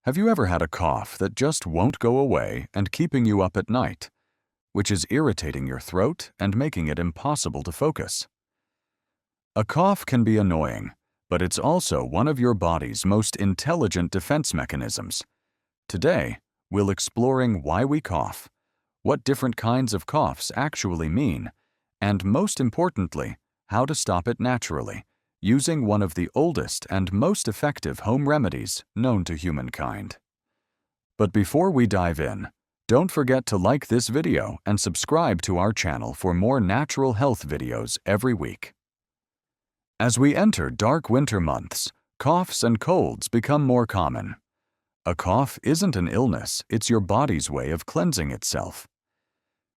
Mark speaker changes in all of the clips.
Speaker 1: Have you ever had a cough that just won't go away and keeping you up at night, which is irritating your throat and making it impossible to focus? A cough can be annoying, but it's also one of your body's most intelligent defense mechanisms. Today, we'll exploring why we cough, what different kinds of coughs actually mean, and most importantly, how to stop it naturally, using one of the oldest and most effective home remedies known to humankind. But before we dive in, don't forget to like this video and subscribe to our channel for more natural health videos every week. As we enter dark winter months, coughs and colds become more common. A cough isn't an illness, it's your body's way of cleansing itself.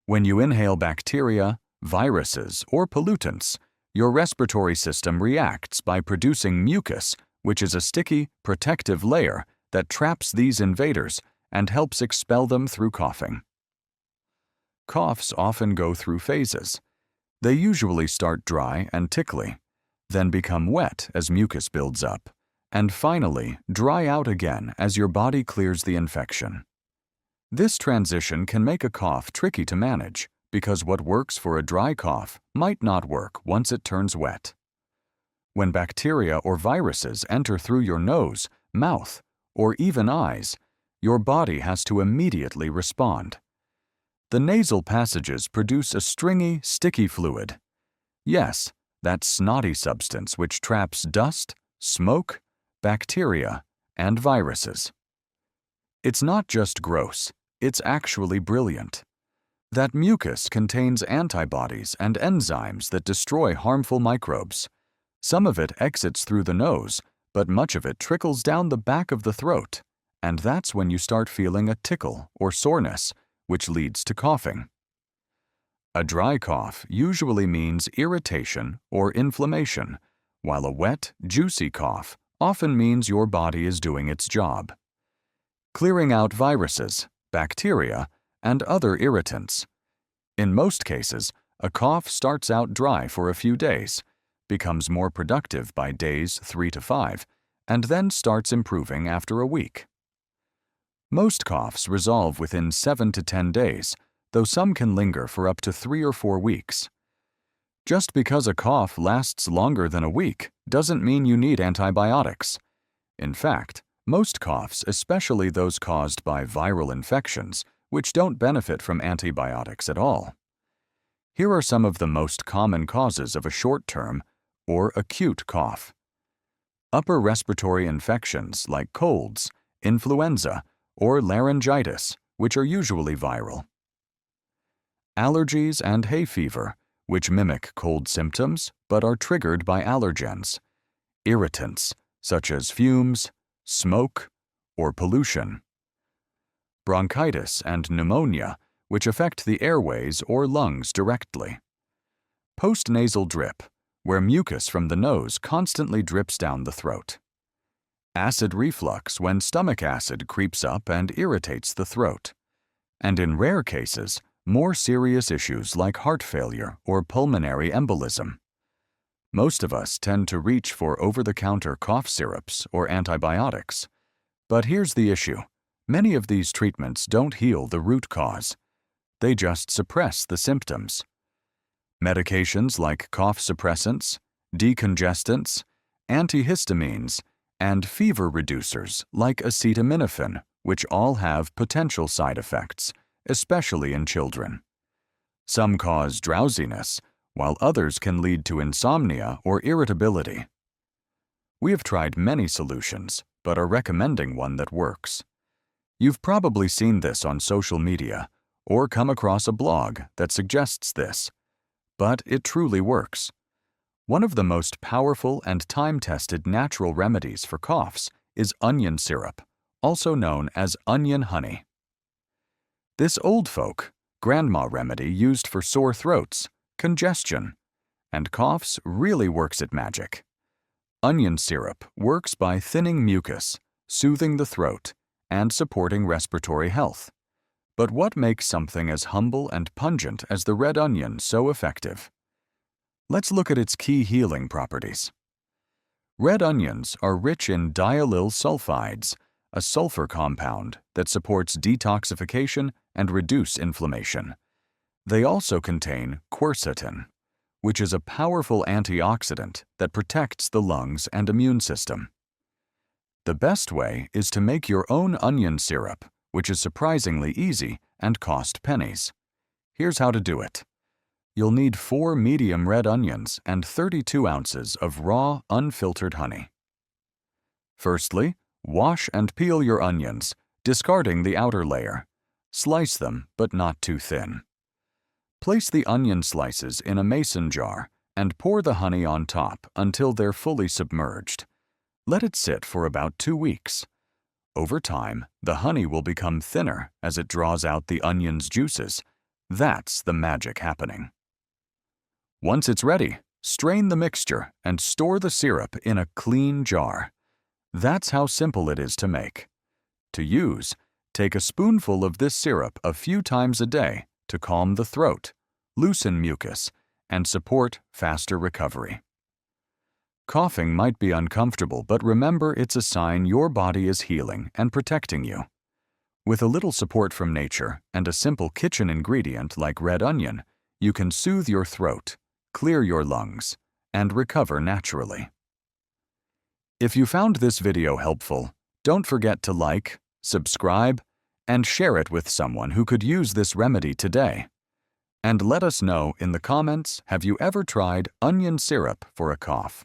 Speaker 1: When you inhale bacteria, viruses, or pollutants, your respiratory system reacts by producing mucus, which is a sticky, protective layer that traps these invaders and helps expel them through coughing. Coughs often go through phases. They usually start dry and tickly, then become wet as mucus builds up, and finally dry out again as your body clears the infection. This transition can make a cough tricky to manage, because what works for a dry cough might not work once it turns wet. When bacteria or viruses enter through your nose, mouth, or even eyes, your body has to immediately respond. The nasal passages produce a stringy, sticky fluid. Yes, that snotty substance which traps dust, smoke, bacteria, and viruses. It's not just gross, it's actually brilliant. That mucus contains antibodies and enzymes that destroy harmful microbes. Some of it exits through the nose, but much of it trickles down the back of the throat, and that's when you start feeling a tickle or soreness, which leads to coughing. A dry cough usually means irritation or inflammation, while a wet, juicy cough often means your body is doing its job. Clearing out viruses, bacteria, and other irritants. In most cases, a cough starts out dry for a few days, becomes more productive by days 3 to 5, and then starts improving after a week. Most coughs resolve within 7 to 10 days, though some can linger for up to 3 or 4 weeks. Just because a cough lasts longer than a week doesn't mean you need antibiotics. In fact, most coughs, especially those caused by viral infections, which don't benefit from antibiotics at all. Here are some of the most common causes of a short-term or acute cough. Upper respiratory infections like colds, influenza, or laryngitis, which are usually viral. Allergies and hay fever, which mimic cold symptoms but are triggered by allergens. Irritants, such as fumes, smoke, or pollution. Bronchitis and pneumonia, which affect the airways or lungs directly. Postnasal drip, where mucus from the nose constantly drips down the throat. Acid reflux, when stomach acid creeps up and irritates the throat. And in rare cases, more serious issues like heart failure or pulmonary embolism. Most of us tend to reach for over-the-counter cough syrups or antibiotics. But here's the issue. Many of these treatments don't heal the root cause. They just suppress the symptoms. Medications like cough suppressants, decongestants, antihistamines, and fever reducers like acetaminophen, which all have potential side effects, especially in children. Some cause drowsiness, while others can lead to insomnia or irritability. We have tried many solutions, but are recommending one that works. You've probably seen this on social media or come across a blog that suggests this, but it truly works. One of the most powerful and time-tested natural remedies for coughs is onion syrup, also known as onion honey. This old folk, grandma remedy used for sore throats, congestion, and coughs really works its magic. Onion syrup works by thinning mucus, soothing the throat, and supporting respiratory health. But what makes something as humble and pungent as the red onion so effective? Let's look at its key healing properties. Red onions are rich in diallyl sulfides, a sulfur compound that supports detoxification and reduce inflammation. They also contain quercetin, which is a powerful antioxidant that protects the lungs and immune system. The best way is to make your own onion syrup, which is surprisingly easy and costs pennies. Here's how to do it. You'll need 4 medium red onions and 32 ounces of raw, unfiltered honey. Firstly, wash and peel your onions, discarding the outer layer. Slice them, but not too thin. Place the onion slices in a mason jar and pour the honey on top until they're fully submerged. Let it sit for about 2 weeks. Over time, the honey will become thinner as it draws out the onion's juices. That's the magic happening. Once it's ready, strain the mixture and store the syrup in a clean jar. That's how simple it is to make. To use, take a spoonful of this syrup a few times a day to calm the throat, loosen mucus, and support faster recovery. Coughing might be uncomfortable, but remember it's a sign your body is healing and protecting you. With a little support from nature and a simple kitchen ingredient like red onion, you can soothe your throat, clear your lungs, and recover naturally. If you found this video helpful, don't forget to like, subscribe, and share it with someone who could use this remedy today. And let us know in the comments, have you ever tried onion syrup for a cough?